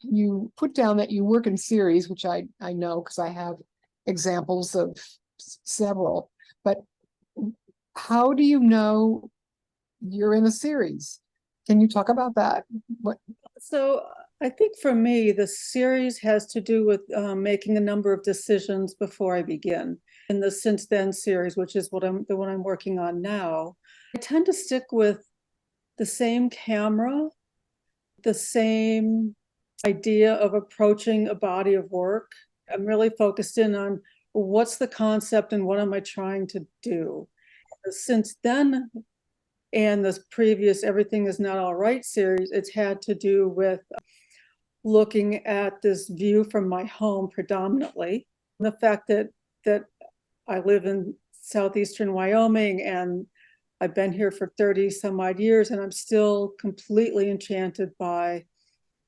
you put down that you work in series, which I know because I have examples of several, but how do you know you're in a series? Can you talk about that? What? So I think for me, the series has to do with making a number of decisions before I begin. In the Since Then series, which is the one I'm working on now, I tend to stick with the same camera, the same idea of approaching a body of work. I'm really focused in on what's the concept and what am I trying to do. Since Then and this previous Everything Is Not All Right series, it's had to do with looking at this view from my home predominantly. The fact that I live in southeastern Wyoming and I've been here for 30 some odd years, and I'm still completely enchanted by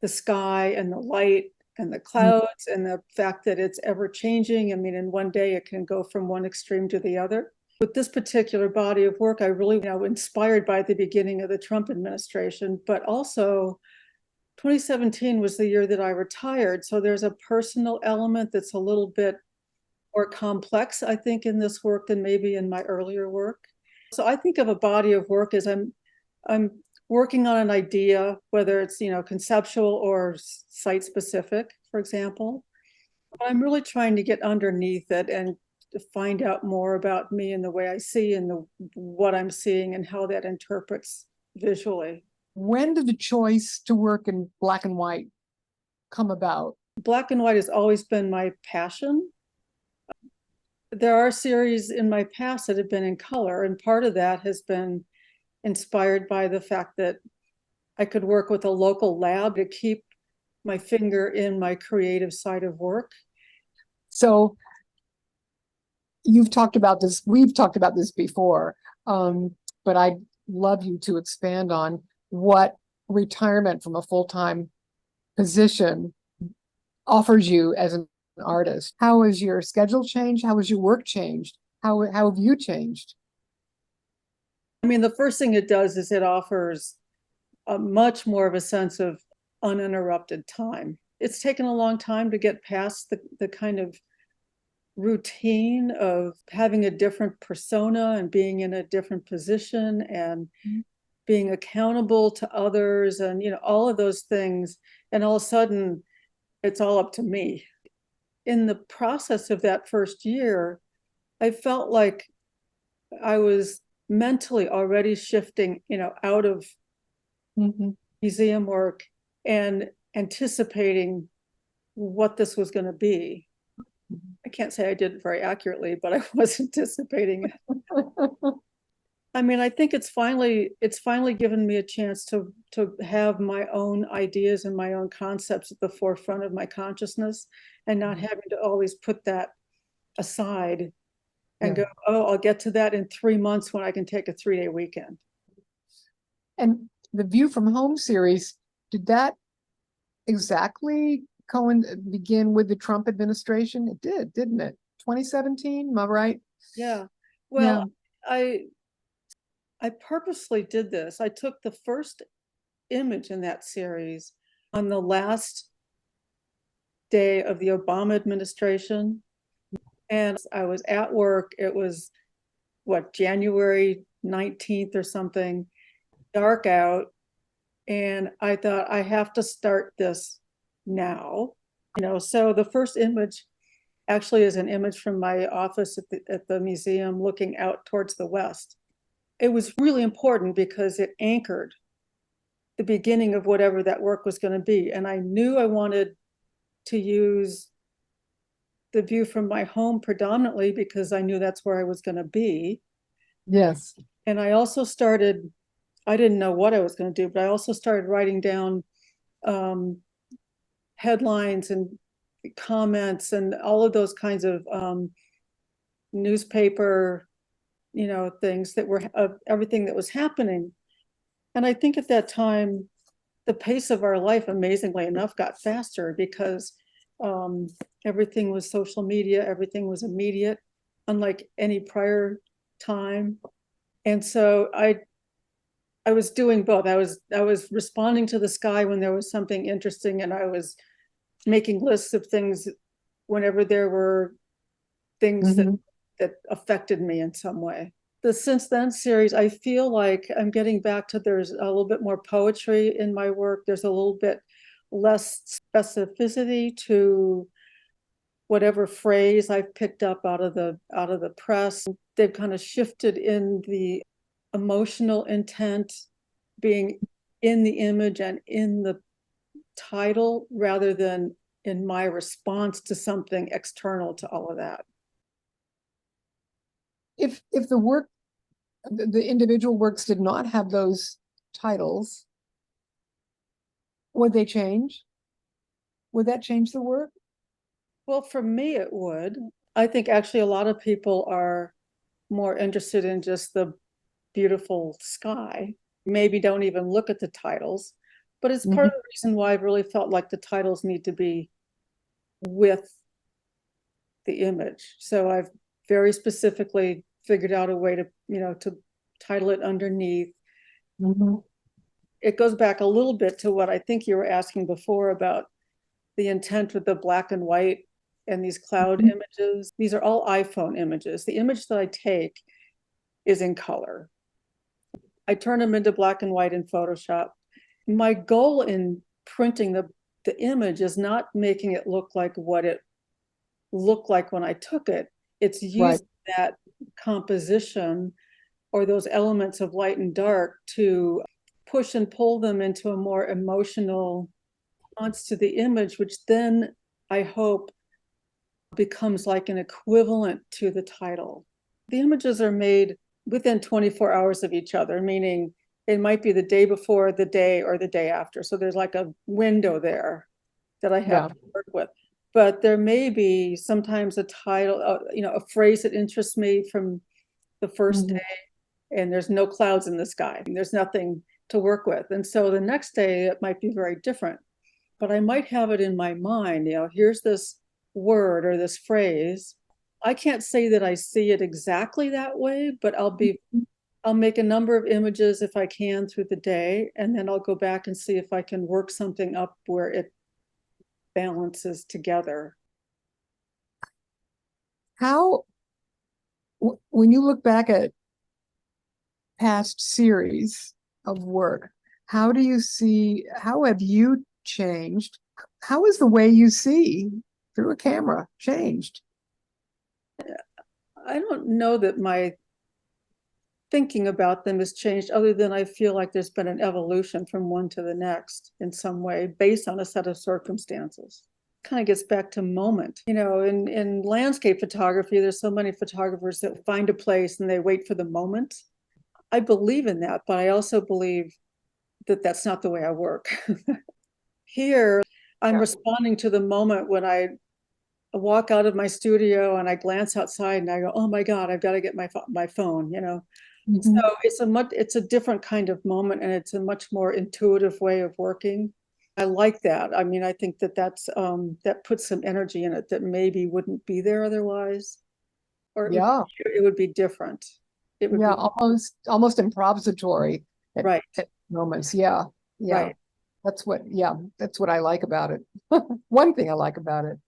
the sky and the light and the clouds and the fact that it's ever changing. I mean, in one day it can go from one extreme to the other. With this particular body of work, I really, inspired by the beginning of the Trump administration, but also 2017 was the year that I retired. So there's a personal element that's a little bit more complex, I think, in this work than maybe in my earlier work. So I think of a body of work as I'm working on an idea, whether it's conceptual or site specific, for example. But I'm really trying to get underneath it and to find out more about me and the way I see and what I'm seeing and how that interprets visually. When did the choice to work in black and white come about? Black and white has always been my passion. There are series in my past that have been in color, and part of that has been inspired by the fact that I could work with a local lab to keep my finger in my creative side of work. So you've talked about this, we've talked about this before, but I'd love you to expand on what retirement from a full-time position offers you as an artist. How has your schedule changed? How has your work changed? How have you changed? I mean, the first thing it does is it offers a much more of a sense of uninterrupted time. It's taken a long time to get past the kind of routine of having a different persona and being in a different position and being accountable to others and all of those things, and all of a sudden it's all up to me. In the process of that first year, I felt like I was mentally already shifting out of museum work and anticipating what this was going to be. I can't say I did it very accurately, but I was anticipating it. I mean, I think it's finally given me a chance to have my own ideas and my own concepts at the forefront of my consciousness and not having to always put that aside and go, oh, I'll get to that in 3 months when I can take a 3-day weekend. And the View from Home series, did that exactly begin with the Trump administration? It did, didn't it? 2017, am I right? Yeah. Well, yeah. I purposely did this. I took the first image in that series on the last day of the Obama administration. And I was at work. It was January 19th or something, dark out. And I thought, I have to start this now. So the first image actually is an image from my office at the museum looking out towards the west. It was really important because it anchored the beginning of whatever that work was going to be. And I knew I wanted to use the view from my home predominantly because I knew that's where I was going to be. Yes. And I also started, I didn't know what I was going to do, but I also started writing down headlines and comments and all of those kinds of newspaper, things that were of everything that was happening. And I think at that time, the pace of our life, amazingly enough, got faster because everything was social media, everything was immediate, unlike any prior time. And so I I was doing both. I was responding to the sky when there was something interesting, and I was making lists of things whenever there were things Mhm. that affected me in some way. The Since Then series, I feel like I'm getting back to there's a little bit more poetry in my work. There's a little bit less specificity to whatever phrase I've picked up out of the press. They've kind of shifted in the emotional intent being in the image and in the title rather than in my response to something external to all of that. If the work, the individual works did not have those titles, would they change? Would that change the work? Well, for me, it would. I think actually a lot of people are more interested in just the beautiful sky, maybe don't even look at the titles. But it's part of the reason why I've really felt like the titles need to be with the image. So I've very specifically figured out a way to, to title it underneath. Mhm. It goes back a little bit to what I think you were asking before about the intent with the black and white and these cloud Mhm. images. These are all iPhone images. The image that I take is in color. I turn them into black and white in Photoshop. My goal in printing the image is not making it look like what it looked like when I took it. It's Right. using that composition or those elements of light and dark to push and pull them into a more emotional response to the image, which then I hope becomes like an equivalent to the title. The images are made within 24 hours of each other, meaning it might be the day before, the day, or the day after. So there's like a window there that I have Yeah. to work with. But there may be sometimes a title, a phrase that interests me from the first Mhm. day, and there's no clouds in the sky. There's nothing to work with. And so the next day it might be very different. But I might have it in my mind, here's this word or this phrase. I can't say that I see it exactly that way, but I'll make a number of images if I can through the day, and then I'll go back and see if I can work something up where it balances together. How, when you look back at past series of work, how do you see, how have you changed? How is the way you see through a camera changed? I don't know that my thinking about them has changed, other than I feel like there's been an evolution from one to the next in some way based on a set of circumstances. Kind of gets back to moment. In landscape photography, there's so many photographers that find a place and they wait for the moment. I believe in that, but I also believe that that's not the way I work. Here, I'm Yeah. responding to the moment when I walk out of my studio and I glance outside and I go, "Oh my God, I've got to get my phone." So Mhm. it's a different kind of moment, and it's a much more intuitive way of working. I like that. I mean, I think that puts some energy in it that maybe wouldn't be there otherwise, or Yeah. it would be different. It would Yeah. be Almost improvisatory right, at moments. Yeah. Yeah. right. That's what I like about it. One thing I like about it.